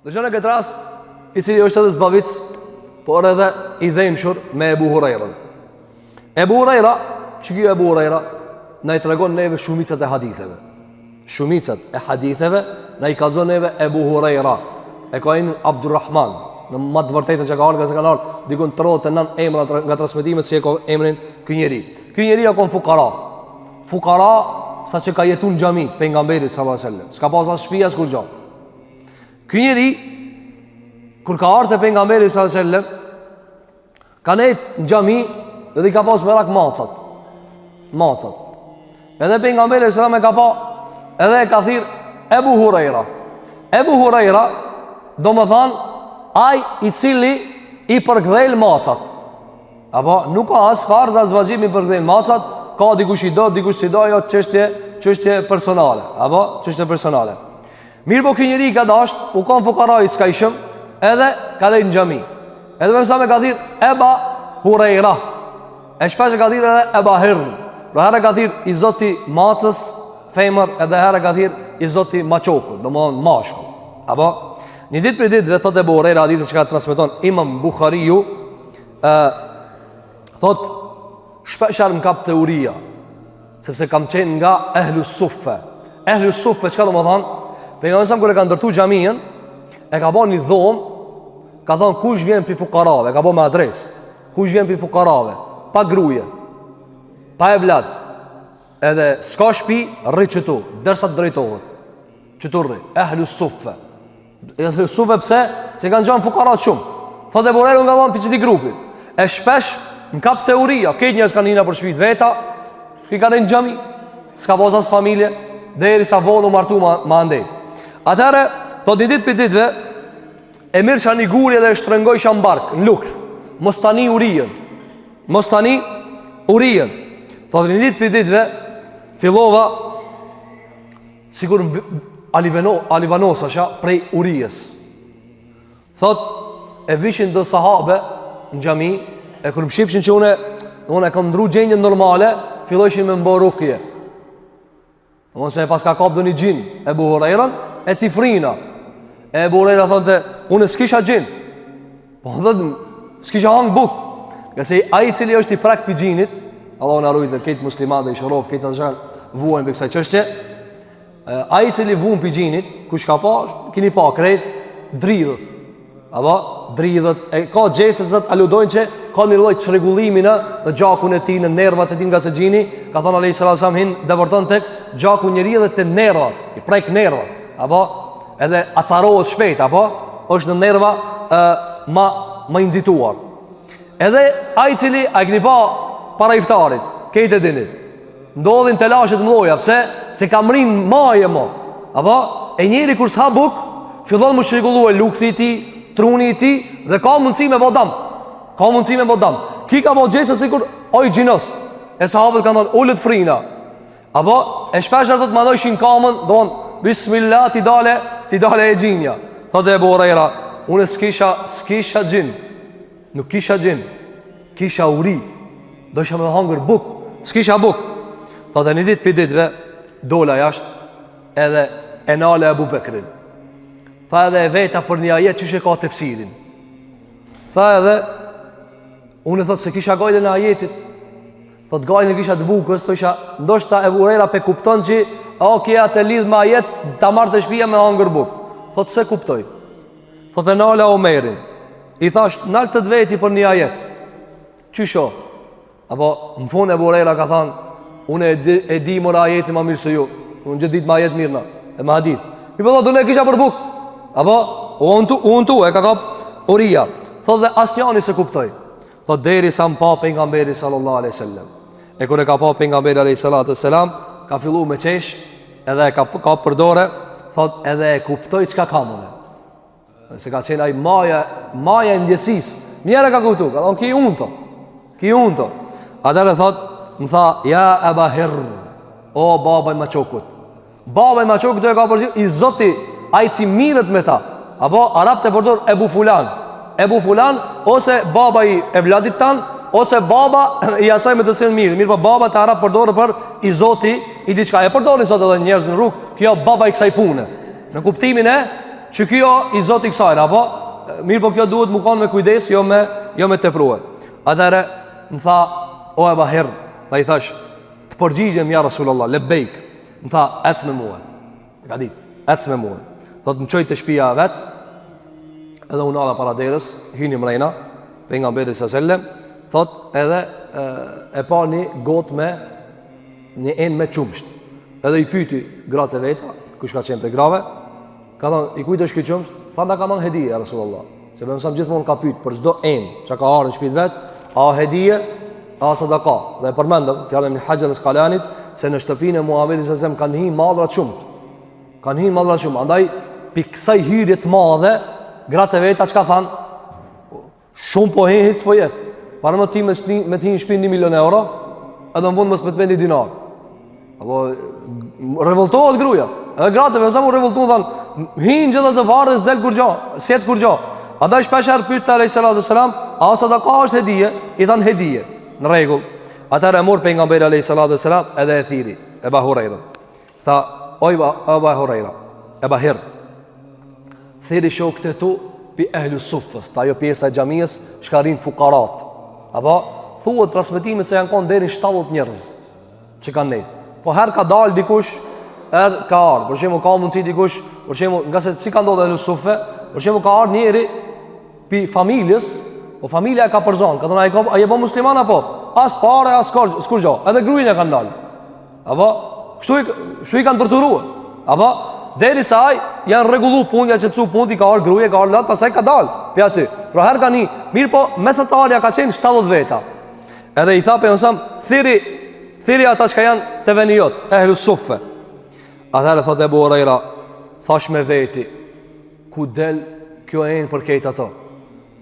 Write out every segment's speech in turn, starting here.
Dëgjoni këtë rast, i cili është edhe zbavic, por edhe i dhemshur me Ebu Hurajrën. Ebu Hurajra, që kjo Ebu Hurajra, na i tregon neve shumicat e haditheve. Shumicat e haditheve na i kallzon neve Ebu Hurajra. E ka emrin Abdurrahman. Në më të vërtetën që ka ardhur, ka ardhur dikon 39 emra nga transmetimet si e ka emrin ky njeri. Ky njeri ka fukara. Fukara sa që ka jetuar në xhami pejgamberit sallallahu alajhi wasallam. S'ka pas as shtëpi as kur gjë. Ky njeri kur ka ardhur te pejgamberi sallallahu alajhi wasallam, ka ne në xhami dhe i ka pas merak macat. Edhe pejgamberi sallallahu alajhi wasallam e ka pa, edhe e ka thirr Ebu Hurajra. Ebu Hurajra, domethën ai i cili i përkthel macat. Apo nuk ka as farz as vajzim i përkthel macat, ka dikush i do, dikush si do, jo çështje personale. Apo çështje personale. Mirë po ky njeri ka dasht, u kanë fukaraj s'ka ishëm, edhe ka dhejnë në xhami. Edhe me mësa me ka thirë Eba Hurajra. E shpesh e ka thirë edhe Eba Hirr. Pra herë ka thirë i zoti macës, femër, edhe herë ka thirë i zoti maqoku, do më thonë mashkull. Apo një ditë për ditëve, thot Ebu Hurajra, hadithin që ka transmeton Imam Buhariu, thot shpeshar më kap teoria, sepse kam qenë nga ehlu suffe. Ehlu suffe, çka do më thonë? Pejgamberi sa kur e ka ndërtu xhamin, e ka bën një dhomë, ka thonë kush vjen pi fukarave, ka bën me adresë. Kush vjen pi fukarave, pa gruje, pa evlat, edhe s'ka shtëpi, rri këtu, derisa të drejtohet. Çtu rri, ehlu suffe. Ehlu suffe pse? Se kanë gjën fukarat shumë. Thotë e borelu nga von piçiti grupit. E shpesh në kap teoria, këtë njerëz kanë hina për shtëpi veta, ki kanë në xhami, s'ka pas as familje, derisa vonë u martu ma andej. Atëherë, thot një ditë për ditëve, e mirë që një gurje dhe e shtrëngoj shambark, në lukth, mos tani urien. Thot një ditë për ditëve, fillova, sigur Alivanosa sha, prej urijes. Thot, e vishin do sahabe në xhami, e kër më shqipshin që une kam ndru gjenjën normale, fillojshin me mborukje. Nëse e pas ka kap do një gjin, Ebu Hurajrën, e ti frina. Ebu Hurajra thonte, unë s'kisha gjin. Po thëtë, s'kisha hangë buk. Këse aji cili është i prak për gjinit, Allah në arrujtë dhe këtë muslimat dhe i shërof, këtë në zhërë vuajnë për kësaj qështje, aji cili vuajnë për gjinit, kush ka pa, kini pa krejt, dridhët. Apo, dridhët, e ka gjesët zëtë aludojnë që ka një lojtë çrregullimi në gjakun e ti, në nervat e ti nga se gjini, ka thonë Alehi Salasam hin, dhe vërton tek gjakun njëri dhe të nervat, i prek nervat, apo, edhe acarohet shpejt, apo, është në nerva ma inzituar. Edhe ai cili, a i këni pa para iftarit, kejt e dinit, ndodhin të lashet mloja, pse, se kam rinë maje mo, apo, e njeri kur s'ha buk, fillon më shregullu e lukthi ti, truni i ti, dhe ka mundësi me bodam. Ki ka bo gjesët sikur oj gjinost. E sahabët ka ndonë ullët frina. Apo e shpesher të të manojshin kamën, donë bismillah ti dale e gjinja. Thotë Ebu Hurajra, unë s'kisha gjin. Nuk kisha gjin, kisha uri. Do isha me hangër buk, s'kisha buk. Thotë një ditë për ditëve, dola jashtë edhe enale Ebu Bekrin. Tha edhe e veta për një ajet që ka tefsirin. Tha edhe, unë e thotë se kisha gajle në ajetit. Thotë gajle në kisha të bukës, të isha, ndoshta Ebu Hurajra pe kupton që, kja të lidh me ajet, ta marrë të shpia me hangër buk. Thotë se kuptoj. Thotë e nala Omerin. I thash, nalë të dveti për një ajet. Qysho? Apo, më fund Ebu Hurajra ka thanë, unë e di mëra ajeti ma mirë se ju. Unë gjithë dit ma ajet mirëna, e ma hadith. I përdo, unë e kisha për buk. Apo, unë tu, e ka kap uria. Thot dhe asnjani se kuptoj. Thot deri sa më pa pejgamberi sallallahu alaihi wasallam. E kur e ka pa pejgamberi alaihi salatu wasalam, ka fillu me qesh, edhe e ka përdore, thot edhe e kuptoj çka ka mëne. Se ka qenë ai maja e ndjesis. Mjera ka kuptu, ka thonë ki unë to. Atëre thot, më tha, ja Eba Hirr, o baba i maqokut. Baba i maqokut e ka përgjim, i zoti, ai që mirët me ta. Apo arab të përdor Ebu Fulan, ose baba i evladit tan, ose baba i asaj me të cilën mirë. Mirë po baba të arab përdorë për i zoti i diçka. E përdorin sot edhe njerëz në rrugë, kjo baba i kësaj pune. Në kuptimin e që kjo i zoti kësajnë, apo mirë po kjo duhet më kanë me kujdes, jo me tepruar. Atëherë më tha, o Eba Hir, tha i thash, të përgjigjem ja Rasulullah, lebejk. Më tha, ec me mua. Ka dit, ec me mua. Thot më çoj te shtëpia vet, edhe unë ala para derës, hyni mrena, pejgamberi sallallahu alajhi wasallam, thot edhe e pa një gotë me një enë me qumsht. Edhe i pyeti gratë e veta, kush ka qenë te grave, ka thonë, i kujt është ky qumsht? Tha nda ka dhënë hedije ja Rasulullah. Se më sam gjithmonë ka pyet për çdo enë që ka ardhur në shtëpinë vet, a hedije, a sadaka. Dhe e përmendëm fjalën e Hajar al-Asqalani se në shtëpinë e Muhamedit sallallahu alajhi wasallam kanë hyrë mallra shumë. Kanë hyrë mallra shumë. Andaj pikë kësaj hyrje të madhe, gratë e veta çka thanë? Shumë po hiç po jet. Para më ti me të hinë shpinë 1 milion euro, edhe më vonë mos me të mendi dinar. Apo revoltohet gruaja. Edhe gratë me sa mu revoltohen, hinë gjithë të varë dhe s'del kur gjo, s'jet kur gjo. Andaj shpeshher pyet alayhi salatu wasalam, a sadaka është hedije? I than hedije. Në rregull. Atëherë mor pejgamberi alayhi salatu wasalam edhe e thiri Eba Huraira. Tha, oj Eba Huraira, Eba Hir, thiri shokët e tu pi ehlu suffës, ta jo pjesa e xhamisë shkarin fukarat. Apo thuhet transmetimi se janë konë deri 70 njerëz që kanë nejt. Po herë ka dalë dikush, herë ka ardhur. Për shembull ka mundësi dikush, për shembull, nga se si ka ndodhur ehlu suffe, për shembull ka ardhur njëri pi familjes, po familja e ka përzon, ka thonë ai po musliman apo as parë as skur gjë. Edhe gruajin e kanë dalë. Apo kështu i kanë torturuar. Apo derisa ai janë rregulluar punja që çu punë i ka ardhur gruaja, ka ardhur lat, pastaj ka dalë pi aty. Pra herë kanë mirë po mesatarja ka qenë 70 veta. Edhe i tha pe onsam thiri ata që janë të venijot, ehlu suffe. Atëherë thot Ebu Huraira, thash me veti, ku del kjo e në për kejtë ato?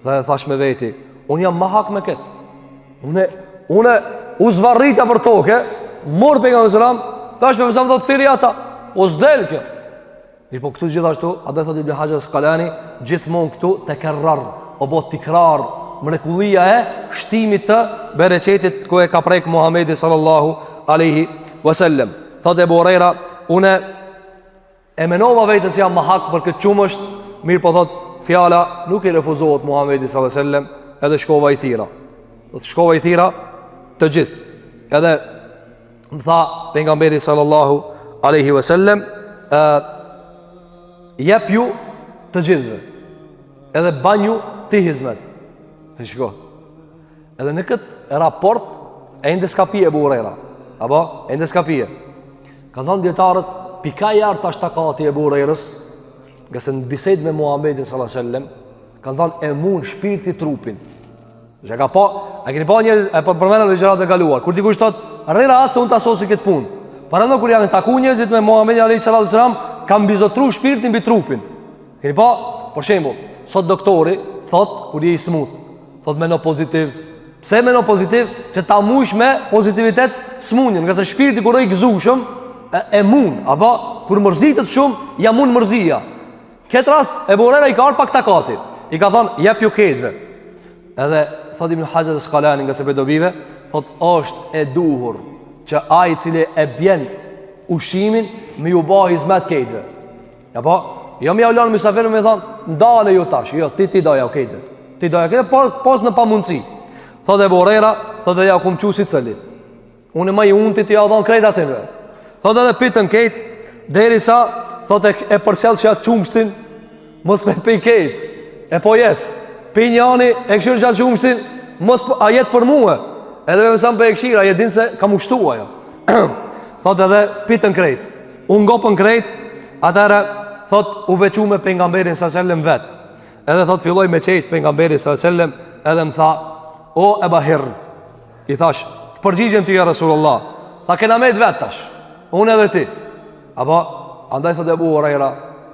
Dhe thash me veti, unë jam ma hak me këtë. Une u zvarrita për toke, morë për nga mësëram, tash për mësëram thot thiri ata, o s'del kjo. Mirë po këtu gjithashtu, adhe thot Ibn Hajar al-Asqalani, gjithmonë këtu të kerrar, o bo tikrar, mrekullia e shtimit të bereqetit ku e ka prek Muhamedi sallallahu alaihi wasallam. Thot Ebu Huraira, une e menova vetës jam më hak për këtë qumësht, mirë po thot fjala nuk i refuzohet Muhamedi sallallahu alaihi wasallam, edhe shkova i thira. Shkova i thira të gjithë. Edhe më tha pejgamberi sallallahu alaihi wasallam, jep ju të gjithëve, edhe banju ti hizmet. Shiko. Edhe në këtë raport e ende s'ka pije Ebu Huraira. Apo? Ende s'ka pije. Kanë thënë dietarët, pika jartë tash takati Ebu Hurairës, nga se në bisedë me Muhamedit sallallahu alaihi wasallam, kanë thënë e mund shpirti trupin. Që ka pa, a keni pa njerëz e përmendën në gjërat e kaluar. Kur dikush thot, "Rrera atë se unë ta sosi këtë punë." Para ndo kur janë taku njerëzit me Muhamedit sallallahu alaihi wasallam, kanë mbizotruar shpirtin mbi trupin. Keni pa, për shembull, sot doktori thot kur je i smut, thot meno pozitiv. Pse meno pozitiv? Që ta mujsh me pozitivitet smunjen, nga se shpirti kur i gëzushëm e mund, apo kur mërzitet shumë, ja mund mërzia. Këtë rast Ebu Huraira i ka ardhur pak takati. I ka thonë, jep ju ketëve. Edhe thot Ibn Hajar al-Asqalani nga se pedobive, thot është e duhur që ai i cili e bjen ushimin me ju bë hizmet ketëve. Apo jo më ulon mysafir me thon, ndale ju tash. Jo, ti doja ketëve. Ti doja ketëve pos në pamundsi. Thot Ebu Huraira, thot ja kum çusit celit. Unë më i unti ti ja dhon krejt atë. Thot edhe pitën ketë, derisa thot e përsellshi atë çumstin, mos me pe ketë. E po jes. Pinjani e këshir gjatë qumshtin, mos a jetë për muë. Edhe me mësam për e këshira, jetë dinë se ka mushtua jo. Thot edhe pitën krejt. Unë ngopën krejt, atëherë thot u vequ me pengamberin s.a.s. vetë. Edhe thot filloj me qejtë pengamberin s.a.s. Edhe më tha, o Eba Hir, i thash, të përgjigjen të ja Rasulullah. Tha kena me të vetë tash, unë edhe ti. Apo, andaj thot Ebu Huraira,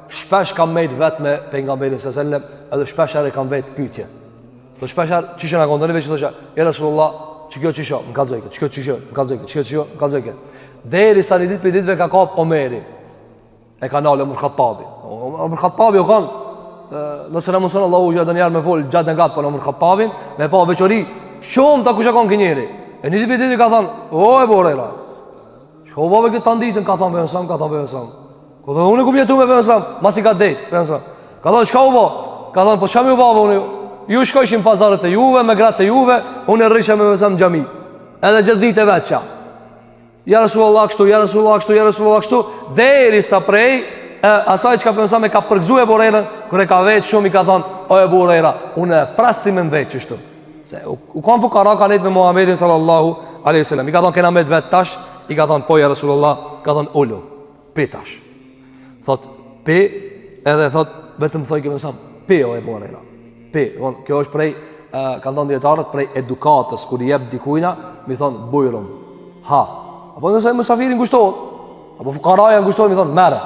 shpesh kam mejt vetë me pengamberin s.a.s. edhe shpesher e kam vetë pytje. Dhe shpesher, qishe nga kondoni veç që e Rasulullah, që kjo qisho, më kalzojke, që kjo qisho, më kalzojke, që kjo qisho, më kalzojke. Deri sa një dit për ditve ka kap Omeri, e ka nalë Omar Khattabi. Omar Khattabi o kanë, nëse në mësën Allahu që edhe njerë me folë gjatë në gatë për Omar Khattabin, me pa veçori, shumë ta kushe kanë kënjeri. E një dit për ditve ka thonë, o Ebu Huraira, që bove këtë të nditën, ka thonë për nësam, ka thonë për nësam. Këtë unë ku mjetu me për nësam, mas i ka dejtë, për nësam. Ka thonë çka u bë? Ka thonë po çam u bë unë? Ju shkojshin pazarët e juve me gratë e juve, unë rrisha me mesam xhami. Edhe gjithë ditë vetça. Ja Rasulullah kështu, ja Rasulullah kështu, ja Rasulullah kështu, derisa prej asaj çka pensam e ka përgëzuar Burejrën, kur e ka vetë shumë i ka thonë, o e Burejra, unë prasti me vetë kështu. Se u kanë fukara kanë me Muhamedit sallallahu alaihi wasallam. I ka thonë kena me vet tash, i ka thonë po ja Rasulullah, ka thonë ulu, pi tash. Thot pi, edhe thot vetëm thoj që mësam, pi o e Burejra. Pi, von kjo është prej kanë thonë dietarët prej edukatës kur i jep dikujna, mi thon bujrum. Ha. Apo nëse mësafirin ngushtohet, apo fukaraja ngushtohet, mi thon merre.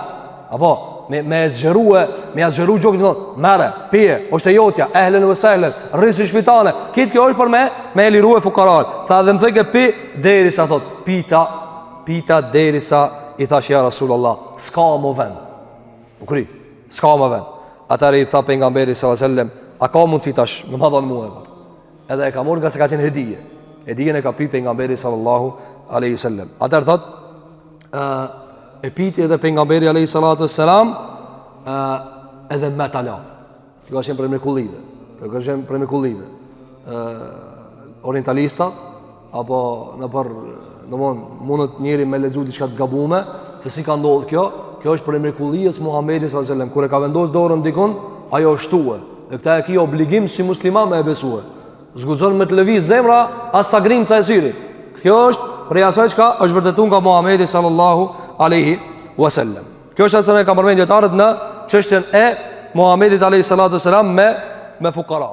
Apo me zgjeru gjokin, mi thon merre, pije, është e jotja, ehlen u sehlen, rrisë shpitane. Kitë kjo është për me e liru e fukaral. Tha dhe më thëjke pi, derisa thot, pita derisa i thash ja Rasulullah, s'ka më ven. U kry, s'ka më ven. Atëri i tha pejgamberi sallallahu alaihi wasallam, a ka mundsi tash më madhon mua e. Edhe e ka marrë nga se ka qenë hedije. Hedijen e ka pi pejgamberi sallallahu alaihi wasallam. Atëri thot, e piti edhe pejgamberi alayhi salatu wassalam edhe me tala. Kjo është për mrekullive. Kjo është për mrekullive. Orientalistat apo mundet njëri me lexu diçka të gabuar, se si ka ndodhur kjo? Kjo është për mrekullies Muhamedit sallallahu alaihi wasallam, kur e ka vendosur dorën dikon, ajo shtuë. Dhe këta e ki obligim si musliman me e besue. Zgudzon me të lëviz zemra as sa grimca e syrit. Kjo është prej asaj çka është vërtetuar nga Muhamedi sallallahu alaihi wasallam. Kjo është asaj që ka përmendur dietarët në çështjen e Muhamedit alayhi salatu wasalam me fuqara.